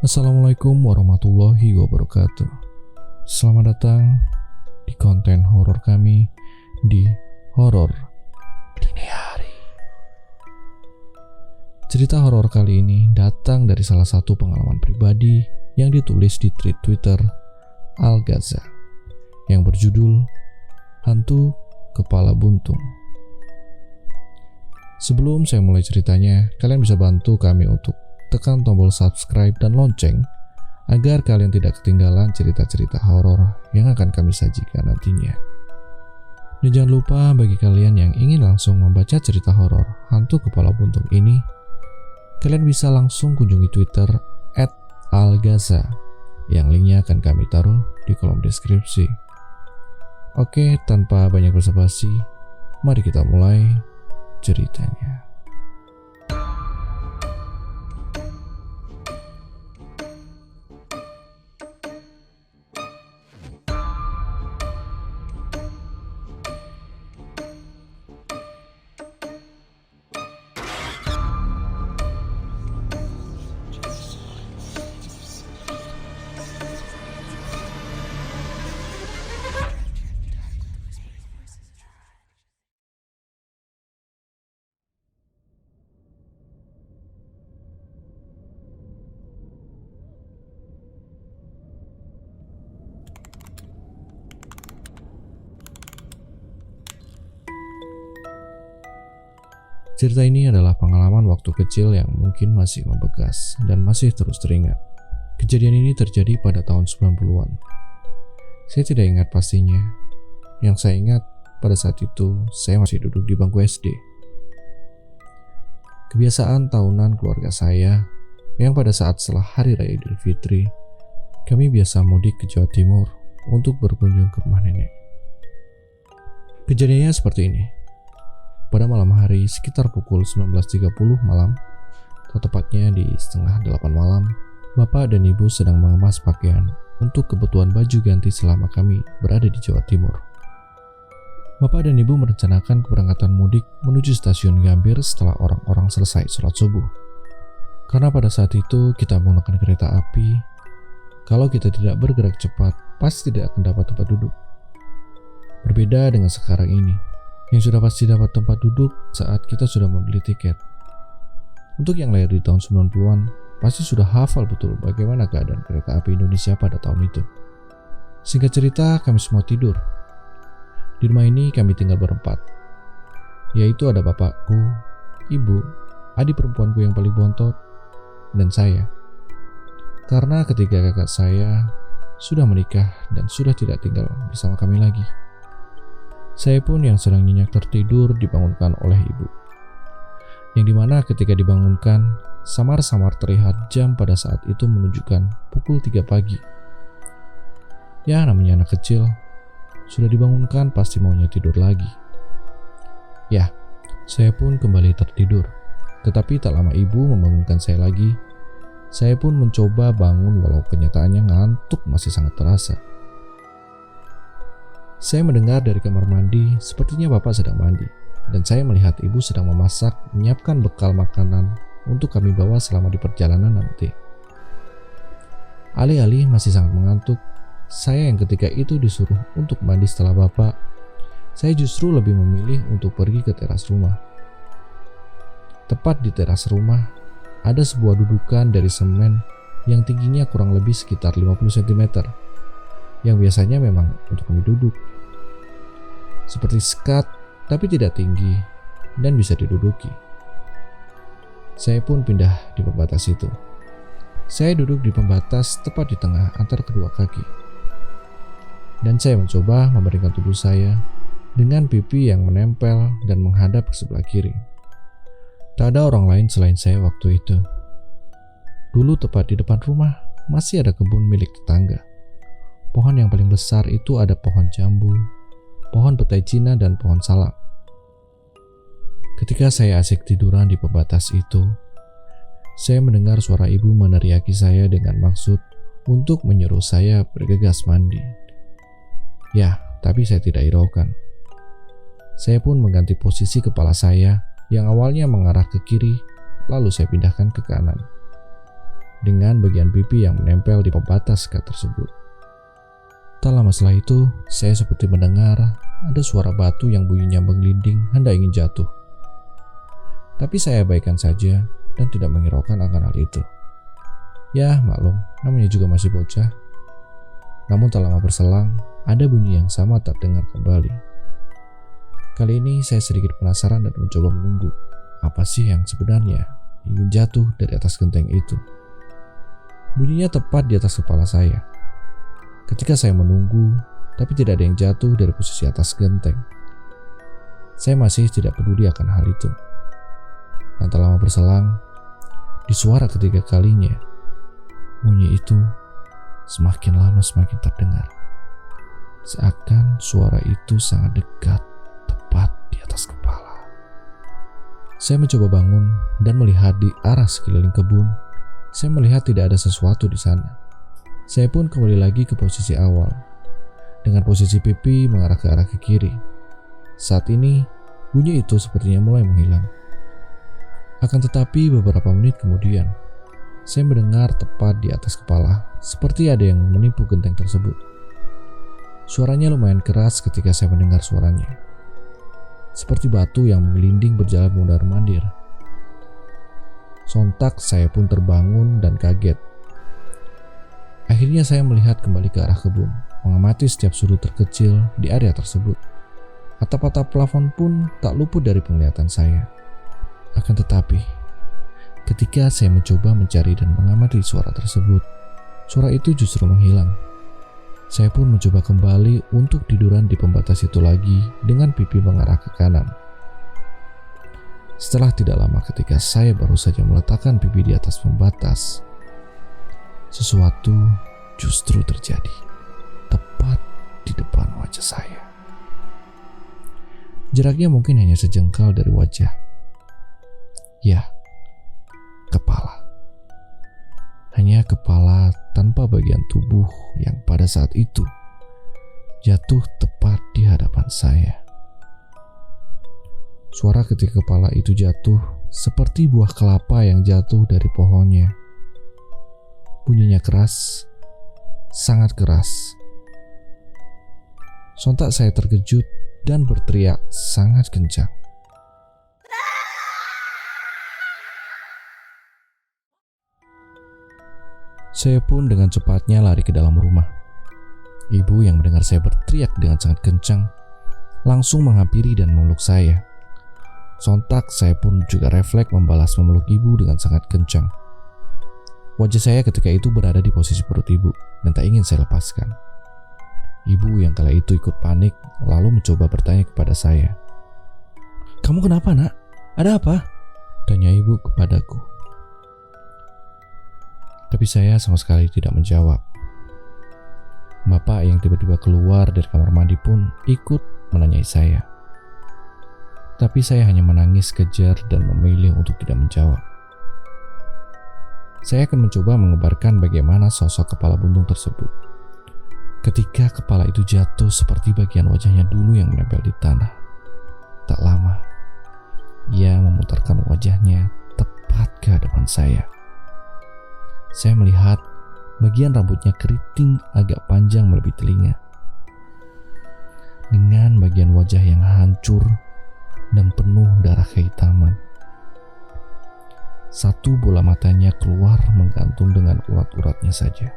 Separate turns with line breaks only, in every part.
Assalamualaikum warahmatullahi wabarakatuh. Selamat datang di konten horor kami di Horor Dini Hari. Cerita horor kali ini datang dari salah satu pengalaman pribadi yang ditulis di tweet Twitter Al-Gaza yang berjudul Hantu Kepala Buntung. Sebelum saya mulai ceritanya, kalian bisa bantu kami untuk tekan tombol subscribe dan lonceng agar kalian tidak ketinggalan cerita-cerita horor yang akan kami sajikan nantinya. Dan jangan lupa bagi kalian yang ingin langsung membaca cerita horor Hantu Kepala Buntung ini, kalian bisa langsung kunjungi Twitter @algaza yang linknya akan kami taruh di kolom deskripsi. Oke, tanpa banyak basa-basi, mari kita mulai ceritanya. Cerita ini adalah pengalaman waktu kecil yang mungkin masih membekas dan masih terus teringat. Kejadian ini terjadi pada tahun 90-an. Saya tidak ingat pastinya. Yang saya ingat pada saat itu saya masih duduk di bangku SD. Kebiasaan tahunan keluarga saya yang pada saat setelah Hari Raya Idul Fitri, kami biasa mudik ke Jawa Timur untuk berkunjung ke rumah nenek. Kejadiannya seperti ini. Pada malam hari sekitar pukul 19.30 malam, atau tepatnya di setengah 8 malam, Bapak dan Ibu sedang mengemas pakaian untuk kebutuhan baju ganti selama kami berada di Jawa Timur. Bapak dan Ibu merencanakan keberangkatan mudik menuju stasiun Gambir setelah orang-orang selesai sholat subuh. Karena pada saat itu kita menggunakan kereta api, kalau kita tidak bergerak cepat, pasti tidak akan dapat tempat duduk. Berbeda dengan sekarang ini, yang sudah pasti dapat tempat duduk saat kita sudah membeli tiket. Untuk yang lahir di tahun 90-an, pasti sudah hafal betul bagaimana keadaan kereta api Indonesia pada tahun itu. Singkat cerita, kami semua tidur. Di rumah ini kami tinggal berempat, yaitu ada bapakku, ibu, adik perempuanku yang paling bontot, dan saya. Karena ketiga kakak saya sudah menikah dan sudah tidak tinggal bersama kami lagi. Saya pun yang sedang nyenyak tertidur dibangunkan oleh ibu. Yang dimana ketika dibangunkan, samar-samar terlihat jam pada saat itu menunjukkan pukul 3 pagi. Ya, namanya anak kecil, sudah dibangunkan pasti maunya tidur lagi. Ya, saya pun kembali tertidur. Tetapi tak lama ibu membangunkan saya lagi. Saya pun mencoba bangun walau kenyataannya ngantuk masih sangat terasa. Saya mendengar dari kamar mandi, sepertinya bapak sedang mandi, dan saya melihat ibu sedang memasak, menyiapkan bekal makanan untuk kami bawa selama di perjalanan nanti. Alih-alih masih sangat mengantuk, saya yang ketika itu disuruh untuk mandi setelah bapak, saya justru lebih memilih untuk pergi ke teras rumah. Tepat di teras rumah, ada sebuah dudukan dari semen yang tingginya kurang lebih sekitar 50 cm, yang biasanya memang untuk kami duduk. Seperti sekat, tapi tidak tinggi dan bisa diduduki. Saya pun pindah di pembatas itu. Saya duduk di pembatas tepat di tengah antara kedua kaki. Dan saya mencoba mebaringkan tubuh saya dengan pipi yang menempel dan menghadap ke sebelah kiri. Tak ada orang lain selain saya waktu itu. Dulu tepat di depan rumah masih ada kebun milik tetangga. Pohon yang paling besar itu ada pohon jambu, pohon petai Cina, dan pohon salak. Ketika saya asik tiduran di pembatas itu, saya mendengar suara ibu meneriaki saya dengan maksud untuk menyuruh saya bergegas mandi. Ya, tapi saya tidak hiraukan. Saya pun mengganti posisi kepala saya yang awalnya mengarah ke kiri, lalu saya pindahkan ke kanan. dengan bagian pipi yang menempel di pembatas sekat tersebut. Tak lama setelah itu, saya seperti mendengar ada suara batu yang bunyinya menggelinding hendak ingin jatuh. Tapi saya abaikan saja dan tidak menghiraukan akan hal itu. Ya maklum, namanya juga masih bocah. Namun tak lama berselang, ada bunyi yang sama terdengar kembali. Kali ini saya sedikit penasaran dan mencoba menunggu. Apa sih yang sebenarnya ingin jatuh dari atas genteng itu? Bunyinya tepat di atas kepala saya. Ketika saya menunggu, tapi tidak ada yang jatuh dari posisi atas genteng. Saya masih tidak peduli akan hal itu. Dan tak lama berselang, di suara ketiga kalinya, bunyi itu semakin lama semakin terdengar. Seakan suara itu sangat dekat, tepat di atas kepala. Saya mencoba bangun dan melihat di arah sekeliling kebun. Saya melihat tidak ada sesuatu di sana. Saya pun kembali lagi ke posisi awal, dengan posisi pipi mengarah ke kiri. Saat ini, bunyi itu sepertinya mulai menghilang. Akan tetapi beberapa menit kemudian, saya mendengar tepat di atas kepala, seperti ada yang menipu genteng tersebut. Suaranya lumayan keras ketika saya mendengar suaranya. Seperti batu yang menggelinding berjalan mondar-mandir. Sontak saya pun terbangun dan kaget. Akhirnya saya melihat kembali ke arah kebun, mengamati setiap sudut terkecil di area tersebut. Atap-atap plafon pun tak luput dari penglihatan saya. Akan tetapi, ketika saya mencoba mencari dan mengamati suara tersebut, suara itu justru menghilang. Saya pun mencoba kembali untuk tiduran di pembatas itu lagi dengan pipi mengarah ke kanan. Setelah tidak lama ketika saya baru saja meletakkan pipi di atas pembatas, sesuatu justru terjadi tepat di depan wajah saya. Jaraknya mungkin hanya sejengkal dari wajah. Ya, kepala. Hanya kepala tanpa bagian tubuh yang pada saat itu jatuh tepat di hadapan saya. Suara ketika kepala itu jatuh seperti buah kelapa yang jatuh dari pohonnya. Bunyinya keras, sangat keras. Sontak saya terkejut dan berteriak sangat kencang. Saya pun dengan cepatnya lari ke dalam rumah. Ibu yang mendengar saya berteriak dengan sangat kencang langsung menghampiri dan memeluk saya. Sontak saya pun juga refleks membalas memeluk ibu dengan sangat kencang. Wajah saya ketika itu berada di posisi perut ibu dan tak ingin saya lepaskan. Ibu yang kala itu ikut panik lalu mencoba bertanya kepada saya. "Kamu kenapa, Nak? Ada apa?" tanya ibu kepadaku. Tapi saya sama sekali tidak menjawab. Bapak yang tiba-tiba keluar dari kamar mandi pun ikut menanyai saya. Tapi saya hanya menangis kejar dan memilih untuk tidak menjawab. Saya akan mencoba mengebarkan bagaimana sosok kepala buntung tersebut. Ketika kepala itu jatuh seperti bagian wajahnya dulu yang menempel di tanah. Tak lama, ia memutarkan wajahnya tepat ke hadapan saya. Saya melihat bagian rambutnya keriting agak panjang melebihi telinga. Dengan bagian wajah yang hancur dan penuh darah kehitaman. Satu bola matanya keluar menggantung dengan urat-uratnya saja.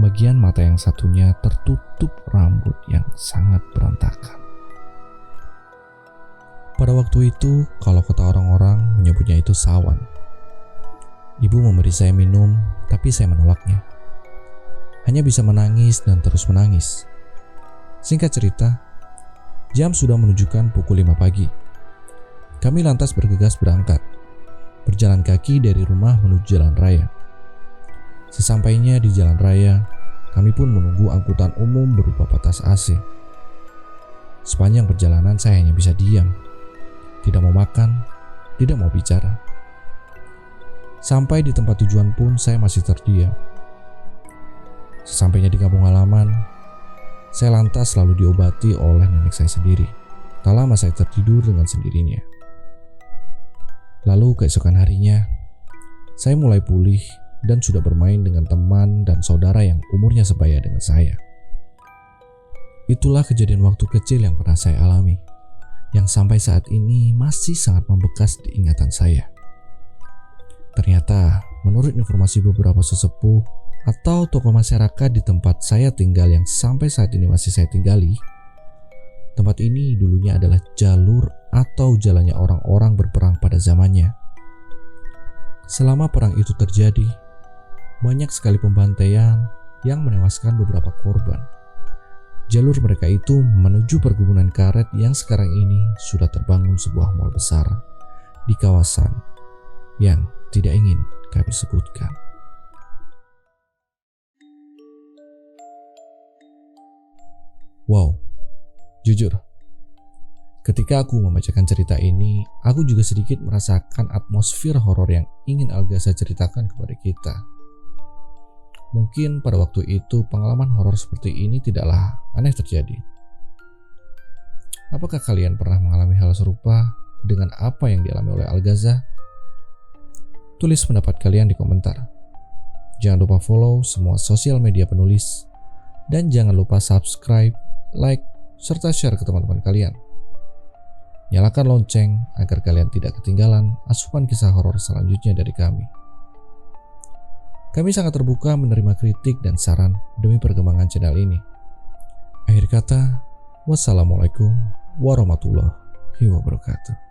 Bagian mata yang satunya tertutup rambut yang sangat berantakan. Pada waktu itu, kalau kata orang-orang menyebutnya itu sawan. Ibu memberi saya minum, tapi saya menolaknya. Hanya bisa menangis dan terus menangis. Singkat cerita, jam sudah menunjukkan pukul 5 pagi. Kami lantas bergegas berangkat, berjalan kaki dari rumah menuju jalan raya. Sesampainya di jalan raya, kami pun menunggu angkutan umum berupa patas AC. Sepanjang perjalanan saya hanya bisa diam, tidak mau makan, tidak mau bicara. Sampai di tempat tujuan pun saya masih terdiam. Sesampainya di kampung halaman, saya lantas selalu diobati oleh nenek saya sendiri. Tak lama saya tertidur dengan sendirinya. Lalu keesokan harinya, saya mulai pulih dan sudah bermain dengan teman dan saudara yang umurnya sebaya dengan saya. Itulah kejadian waktu kecil yang pernah saya alami, yang sampai saat ini masih sangat membekas di ingatan saya. Ternyata, menurut informasi beberapa sesepuh atau tokoh masyarakat di tempat saya tinggal yang sampai saat ini masih saya tinggali, tempat ini dulunya adalah jalur atau jalannya orang-orang berperang pada zamannya. Selama perang itu terjadi, banyak sekali pembantaian yang menewaskan beberapa korban. Jalur mereka itu menuju perkebunan karet yang sekarang ini sudah terbangun sebuah mal besar di kawasan yang tidak ingin kami sebutkan. Wow, jujur, ketika aku membacakan cerita ini, aku juga sedikit merasakan atmosfer horor yang ingin Algaza ceritakan kepada kita. Mungkin pada waktu itu pengalaman horor seperti ini tidaklah aneh terjadi. Apakah kalian pernah mengalami hal serupa dengan apa yang dialami oleh Algaza? Tulis pendapat kalian di komentar. Jangan lupa follow semua sosial media penulis. Dan jangan lupa subscribe, like, serta share ke teman-teman kalian. Nyalakan lonceng agar kalian tidak ketinggalan asupan kisah horor selanjutnya dari kami. Kami sangat terbuka menerima kritik dan saran demi perkembangan channel ini. Akhir kata, wassalamualaikum warahmatullahi wabarakatuh.